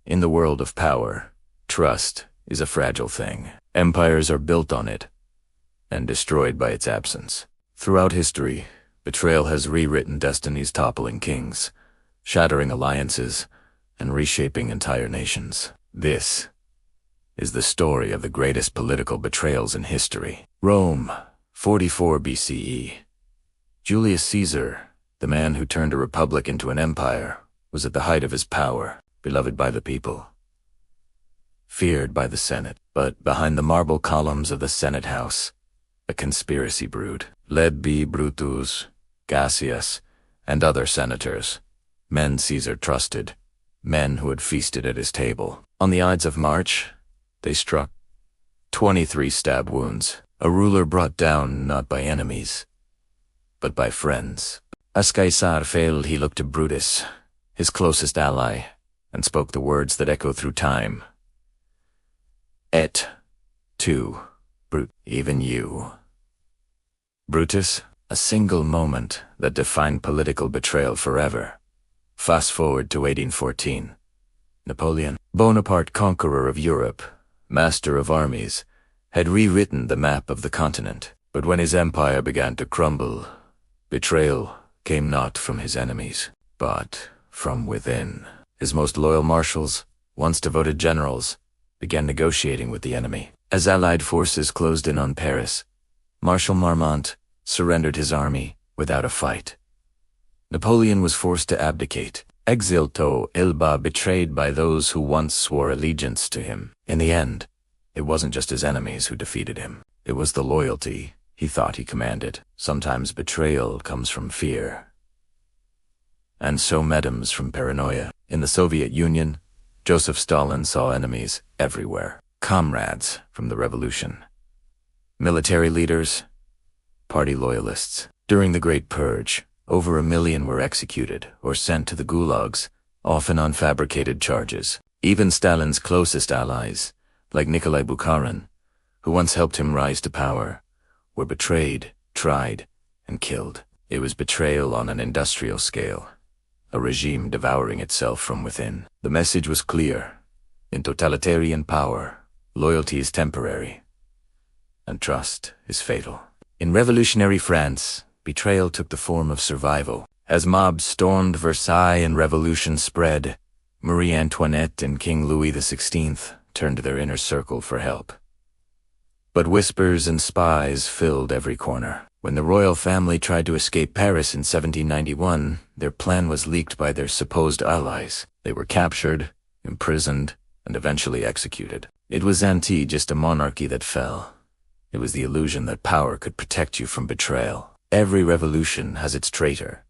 In the world of power, trust is a fragile thing. Empires are built on it and destroyed by its absence. Throughout history, betrayal has rewritten destinies, toppling kings, shattering alliances, and reshaping entire nations. This is the story of the greatest political betrayals in history. Rome, 44 BCE. Julius Caesar, the man who turned a republic into an empire, was at the height of his power, beloved by the people, feared by the Senate. But behind the marble columns of the Senate House, a conspiracy brewed, led by Brutus, Cassius, and other senators, men Caesar trusted, men who had feasted at his table. On the Ides of March, they struck 23 stab wounds, a ruler brought down not by enemies, but by friends. As Caesar failed, he looked to Brutus, his closest ally, and spoke the words that echo through time. Et tu, Brut, even you. Brutus, a single moment that defined political betrayal forever. Fast forward to 1814. Napoleon, Bonaparte, conqueror of Europe, master of armies, had rewritten the map of the continent. But when his empire began to crumble, betrayal came not from his enemies, but from within. His most loyal marshals, once devoted generals, began negotiating with the enemy. As Allied forces closed in on Paris, Marshal Marmont surrendered his army without a fight. Napoleon was forced to abdicate, exilto ilba, betrayed by those who once swore allegiance to him. In the end, it wasn't just his enemies who defeated him. It was the loyalty he thought he commanded. Sometimes betrayal comes from fear, and so medim's from paranoia. In the Soviet Union, Joseph Stalin saw enemies everywhere. Comrades from the revolution, military leaders, party loyalists. During the Great Purge, over 1 million were executed or sent to the gulags, often on fabricated charges. Even Stalin's closest allies, like Nikolai Bukharin, who once helped him rise to power, were betrayed, tried, and killed. It was betrayal on an industrial scale, a regime devouring itself from within. The message was clear. In totalitarian power, loyalty is temporary, and trust is fatal. In revolutionary France, betrayal took the form of survival. As mobs stormed Versailles and revolution spread, Marie Antoinette and King Louis XVI turned to their inner circle for help. But whispers and spies filled every corner. When the royal family tried to escape Paris in 1791, their plan was leaked by their supposed allies. They were captured, imprisoned, and eventually executed. It was just a monarchy that fell. It was the illusion that power could protect you from betrayal. Every revolution has its traitor.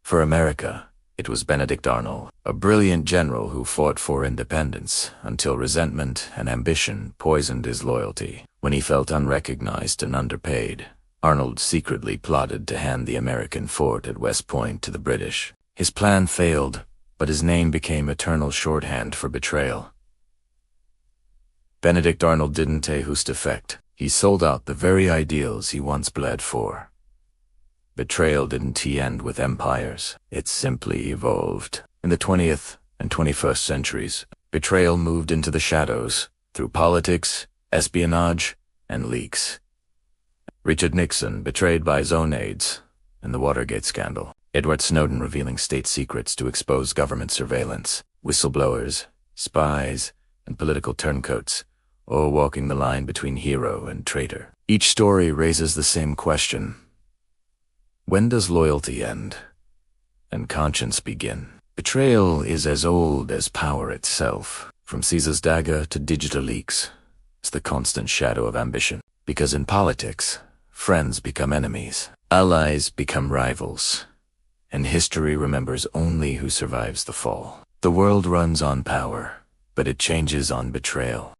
For America, it was Benedict Arnold, a brilliant general who fought for independence until resentment and ambition poisoned his loyalty. When he felt unrecognized and underpaid, Arnold secretly plotted to hand the American fort at West Point to the British. His plan failed, but his name became eternal shorthand for betrayal. Benedict Arnold didn't Tehust effect. He sold out the very ideals he once bled for. Betrayal didn't end with empires. It simply evolved. In the 20th and 21st centuries, betrayal moved into the shadows through politics, espionage, and leaks. Richard Nixon betrayed by his own aides in the Watergate scandal. Edward Snowden revealing state secrets to expose government surveillance. Whistleblowers, spies, and political turncoats, all walking the line between hero and traitor. Each story raises the same question. When does loyalty end and conscience begin? Betrayal is as old as power itself. From Caesar's dagger to digital leaks, it's the constant shadow of ambition. Because in politics, friends become enemies, allies become rivals, and history remembers only who survives the fall. The world runs on power, but it changes on betrayal.